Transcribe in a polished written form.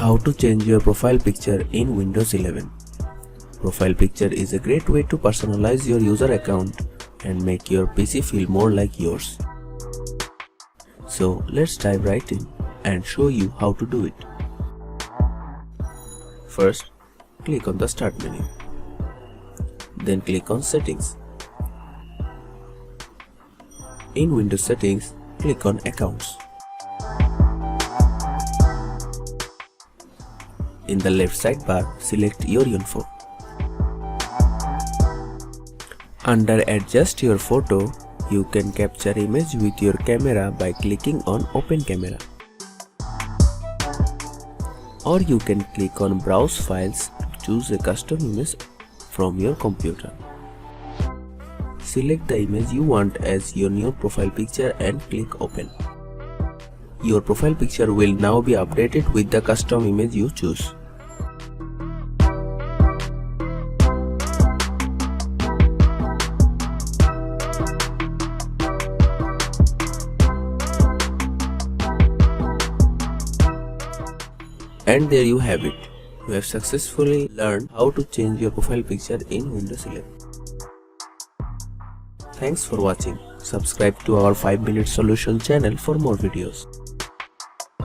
How to change your profile picture in Windows 11. Profile picture is a great way to personalize your user account and make your PC feel more like yours. So let's dive right in and show you how to do it. First, click on the Start menu. Then click on Settings. In Windows Settings, click on Accounts. In the left sidebar, select your info. Under Adjust your photo, you can capture image with your camera by clicking on Open Camera. Or you can click on Browse Files to choose a custom image from your computer. Select the image you want as your new profile picture and click Open. Your profile picture will now be updated with the custom image you choose. And there you have it. You have successfully learned how to change your profile picture in Windows 11. Thanks for watching. Subscribe to our 5-minute solution channel for more videos.